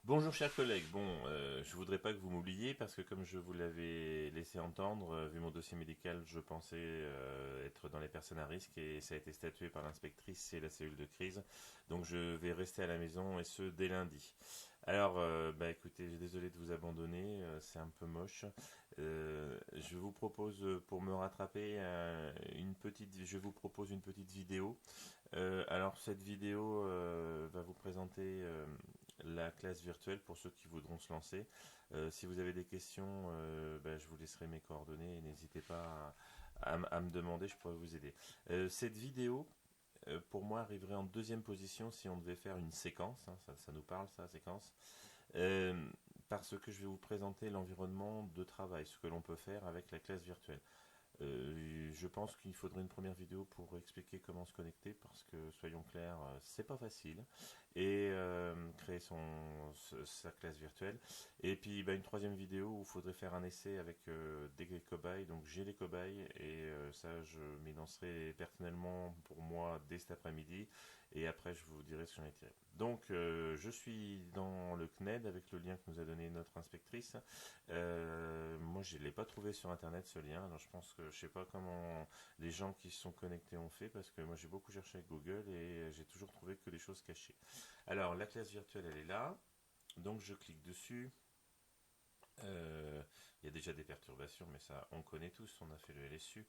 Bonjour chers collègues, je voudrais pas que vous m'oubliez parce que comme je vous l'avais laissé entendre, vu mon dossier médical, je pensais être dans les personnes à risque et ça a été statué par l'inspectrice et la cellule de crise. Donc je vais rester à la maison et ce dès lundi. Alors, écoutez, désolé de vous abandonner, c'est un peu moche. Je vous propose pour me rattraper je vous propose une petite vidéo. Alors cette vidéo va vous présenter la classe virtuelle pour ceux qui voudront se lancer. Si vous avez des questions, je vous laisserai mes coordonnées et n'hésitez pas à me demander, je pourrais vous aider. Cette vidéo, pour moi, arriverait en deuxième position si on devait faire une séquence, hein, ça nous parle ça, séquence, Euh, parce que je vais vous présenter l'environnement de travail, ce que l'on peut faire avec la classe virtuelle. Je pense qu'il faudrait une première vidéo pour expliquer comment se connecter parce que soyons clairs, c'est pas facile et créer sa classe virtuelle. Et puis une troisième vidéo où il faudrait faire un essai avec des cobayes. Donc j'ai les cobayes et ça je m'y lancerai personnellement pour moi dès cet après-midi et après je vous dirai ce que j'en ai tiré. Donc je suis dans le CNED avec le lien que nous a donné notre inspectrice. Moi, je ne l'ai pas trouvé sur internet ce lien. Alors, je pense que je sais pas comment les gens qui se sont connectés ont fait parce que moi j'ai beaucoup cherché avec Google et j'ai toujours trouvé que des choses cachées. Alors, la classe virtuelle, elle est là. Donc, je clique dessus. Il y a déjà des perturbations, mais ça, on connaît tous. On a fait le LSU.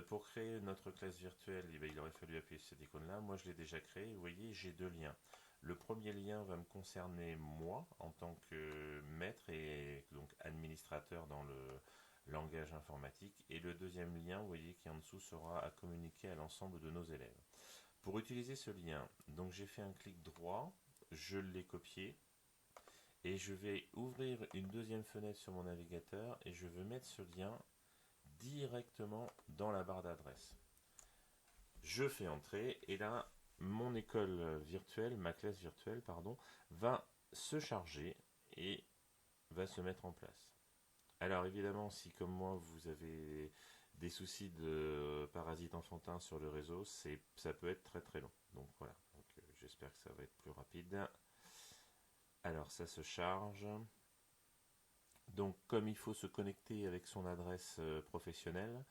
Pour créer notre classe virtuelle, il aurait fallu appuyer sur cette icône-là. Moi, je l'ai déjà créée. Vous voyez, j'ai deux liens. Le premier lien va me concerner moi en tant que maître et donc administrateur dans le langage informatique. Et le deuxième lien, vous voyez qui en dessous sera à communiquer à l'ensemble de nos élèves. Pour utiliser ce lien, donc j'ai fait un clic droit, je l'ai copié et je vais ouvrir une deuxième fenêtre sur mon navigateur et je veux mettre ce lien directement dans la barre d'adresse. Je fais entrer et là, mon école virtuelle, ma classe virtuelle, pardon, va se charger et va se mettre en place. Alors évidemment, si comme moi vous avez des soucis de parasites enfantins sur le réseau, ça peut être très très long. Donc voilà, j'espère que ça va être plus rapide. Alors ça se charge. Donc comme il faut se connecter avec son adresse professionnelle,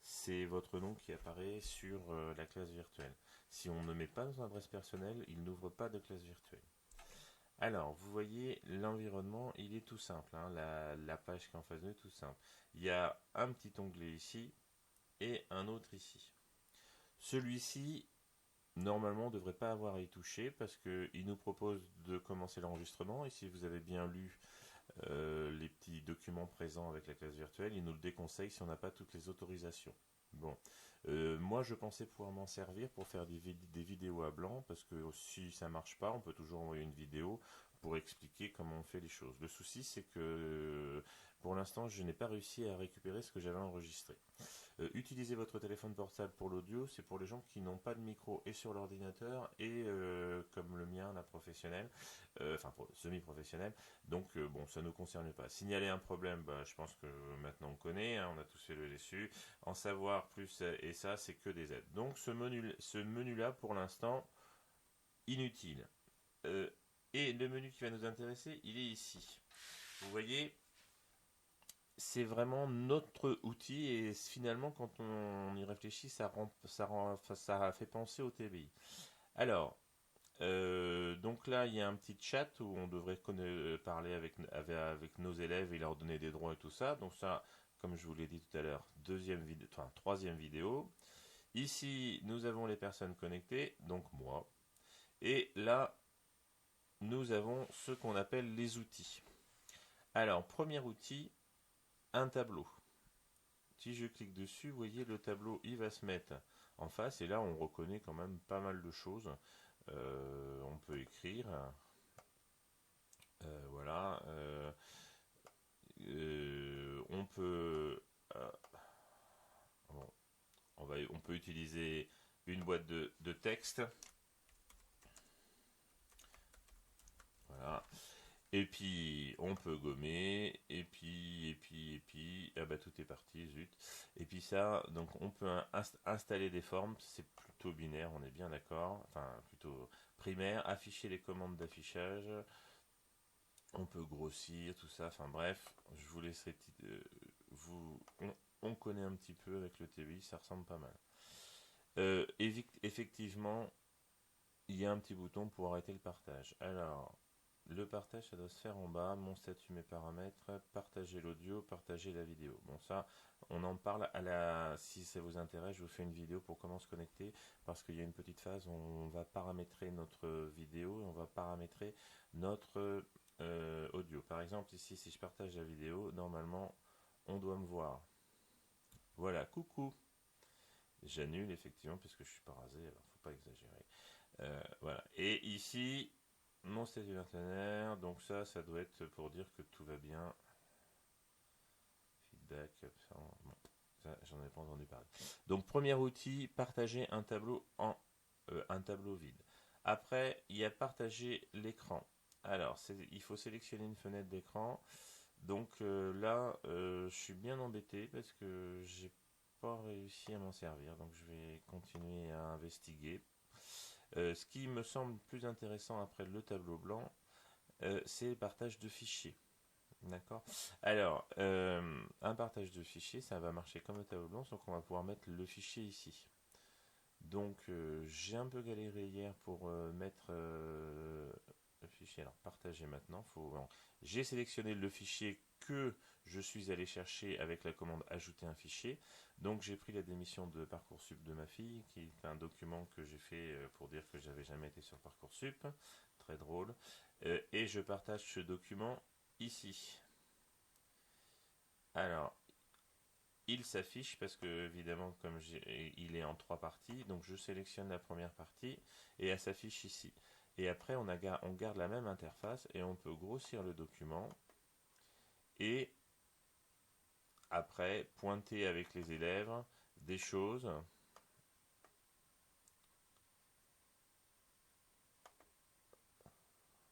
c'est votre nom qui apparaît sur la classe virtuelle. Si on ne met pas son adresse personnelle, il n'ouvre pas de classe virtuelle. Alors, vous voyez, l'environnement, il est tout simple, hein. La page qui est en face de nous est tout simple. Il y a un petit onglet ici et un autre ici. Celui-ci, normalement, on ne devrait pas avoir à y toucher parce qu'il nous propose de commencer l'enregistrement. Et si vous avez bien lu les petits documents présents avec la classe virtuelle, il nous le déconseille si on n'a pas toutes les autorisations. Bon, moi je pensais pouvoir m'en servir pour faire des vidéos à blanc parce que si ça marche pas, on peut toujours envoyer une vidéo pour expliquer comment on fait les choses. Le souci c'est que pour l'instant je n'ai pas réussi à récupérer ce que j'avais enregistré. Utilisez votre téléphone portable pour l'audio, c'est pour les gens qui n'ont pas de micro et sur l'ordinateur et comme le mien, la professionnelle, enfin semi-professionnelle. Donc bon, ça ne nous concerne pas. Signaler un problème, je pense que maintenant on connaît, hein, on a tous fait le dessus. En savoir plus et ça, c'est que des aides. Donc ce menu-là, pour l'instant, inutile. Euh, et le menu qui va nous intéresser, il est ici. Vous voyez, c'est vraiment notre outil et finalement quand on y réfléchit ça fait penser au TBI. Alors, donc là il y a un petit chat où on devrait parler avec nos élèves et leur donner des droits et tout ça. Donc ça, comme je vous l'ai dit tout à l'heure, troisième vidéo. Ici nous avons les personnes connectées, donc moi. Et là nous avons ce qu'on appelle les outils. Alors premier outil, un tableau. Si je clique dessus, vous voyez le tableau, il va se mettre en face et là on reconnaît quand même pas mal de choses. On peut écrire, voilà. On peut, bon, on peut utiliser une boîte de texte, voilà. Et puis on peut gommer, ah bah tout est parti, zut. Et puis ça, donc on peut installer des formes, c'est plutôt binaire, on est bien d'accord, enfin plutôt primaire, afficher les commandes d'affichage, On peut grossir, tout ça. Enfin bref, je vous laisserai on connaît un petit peu avec le TBI, ça ressemble pas mal. Effectivement, il y a un petit bouton pour arrêter le partage. Alors, le partage, ça doit se faire en bas. Mon statut, mes paramètres, partager l'audio, partager la vidéo. Bon, ça, on en parle si ça vous intéresse, je vous fais une vidéo pour comment se connecter, parce qu'il y a une petite phase où on va paramétrer notre vidéo et on va paramétrer notre audio. Par exemple, ici, si je partage la vidéo, normalement, on doit me voir. Voilà, coucou. J'annule effectivement parce que je suis pas rasé, alors faut pas exagérer. Voilà. Et ici, mon statut partenaire, donc ça doit être pour dire que tout va bien. Feedback, bon, ça j'en ai pas entendu parler. Donc premier outil, partager un tableau un tableau vide. Après, il y a partager l'écran. Alors, il faut sélectionner une fenêtre d'écran. Donc là, je suis bien embêté parce que j'ai pas réussi à m'en servir. Donc je vais continuer à investiguer. Ce qui me semble plus intéressant après le tableau blanc, c'est le partage de fichiers. D'accord. Alors, un partage de fichiers, ça va marcher comme le tableau blanc, sauf qu'on va pouvoir mettre le fichier ici. Donc, j'ai un peu galéré hier pour mettre le fichier. Alors, partager maintenant. Bon, j'ai sélectionné le fichier que je suis allé chercher avec la commande ajouter un fichier. Donc, j'ai pris la démission de Parcoursup de ma fille, qui est un document que j'ai fait pour dire que j'avais jamais été sur Parcoursup. Très drôle. Et je partage ce document ici. Alors, il s'affiche parce que évidemment comme il est en 3 parties, donc je sélectionne la première partie et elle s'affiche ici. Et après on garde la même interface et on peut grossir le document et après pointer avec les élèves des choses.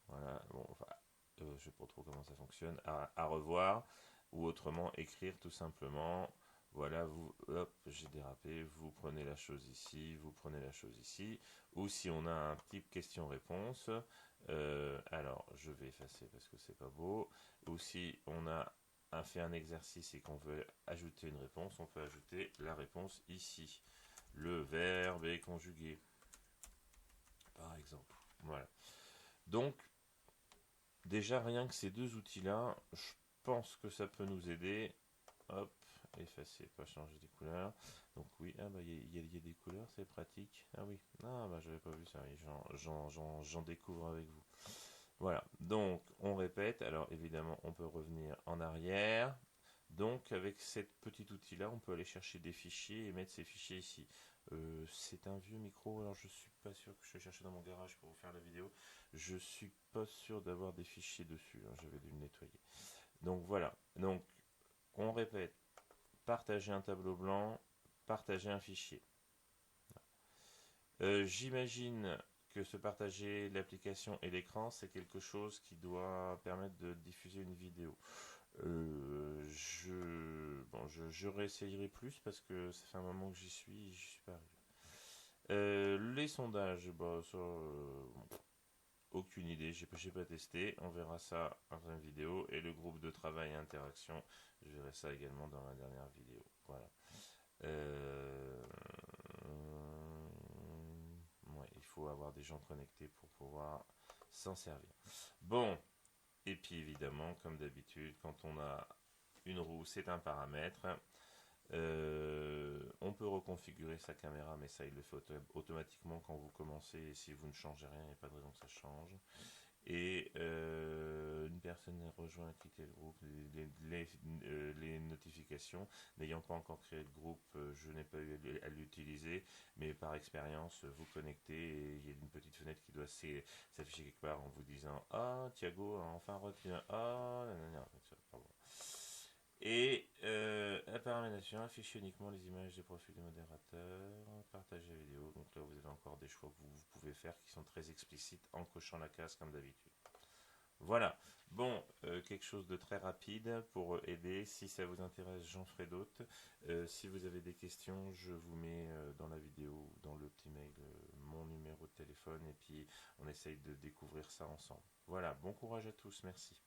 Voilà, bon, enfin, je sais pas trop comment ça fonctionne, à revoir, ou autrement écrire tout simplement. Voilà, hop, j'ai dérapé, vous prenez la chose ici, vous prenez la chose ici. Ou si on a un type question-réponse, alors je vais effacer parce que c'est pas beau. Ou si on a fait un exercice et qu'on veut ajouter une réponse, on peut ajouter la réponse ici. Le verbe est conjugué, par exemple. Voilà. Donc, déjà, rien que ces deux outils-là, je pense que ça peut nous aider. Hop, effacer, pas changer des couleurs. Donc oui, ah bah il y a des couleurs, c'est pratique. Ah oui, ah bah j'avais pas vu ça, oui, j'en découvre avec vous. Voilà, donc on répète, alors évidemment on peut revenir en arrière. Donc avec cet petit outil-là, on peut aller chercher des fichiers et mettre ces fichiers ici. C'est un vieux micro, alors je suis pas sûr que je vais chercher dans mon garage pour vous faire la vidéo. Je suis pas sûr d'avoir des fichiers dessus, hein, j'avais dû le nettoyer. Donc voilà, donc on répète, partager un tableau blanc, partager un fichier. J'imagine que se partager l'application et l'écran, c'est quelque chose qui doit permettre de diffuser une vidéo. Je réessayerai plus parce que ça fait un moment que j'y suis pas arrivé. Les sondages, bah, ça, aucune idée, j'ai pas testé. On verra ça dans une vidéo. Et le groupe de travail et interaction, je verrai ça également dans la dernière vidéo. Voilà. Ouais, il faut avoir des gens connectés pour pouvoir s'en servir. Bon, et puis évidemment, comme d'habitude, quand on a une roue, c'est un paramètre. On peut reconfigurer sa caméra, mais ça il le fait automatiquement quand vous commencez. Et si vous ne changez rien, il n'y a pas de raison que ça change. Et une personne est rejoint, quitter le groupe, les notifications. N'ayant pas encore créé de groupe, je n'ai pas eu à l'utiliser, mais par expérience, vous connectez et il y a une petite fenêtre qui doit s'afficher quelque part en vous disant ah Thiago a enfin retenu pardon. Et la paramétration affiche uniquement les images des profils des modérateurs, partager la vidéo. Donc là, vous avez encore des choix que vous pouvez faire qui sont très explicites en cochant la case comme d'habitude. Voilà. Bon, quelque chose de très rapide pour aider. Si ça vous intéresse, j'en ferai d'autres. Si vous avez des questions, je vous mets dans la vidéo, ou dans le petit mail, mon numéro de téléphone et puis on essaye de découvrir ça ensemble. Voilà, bon courage à tous, merci.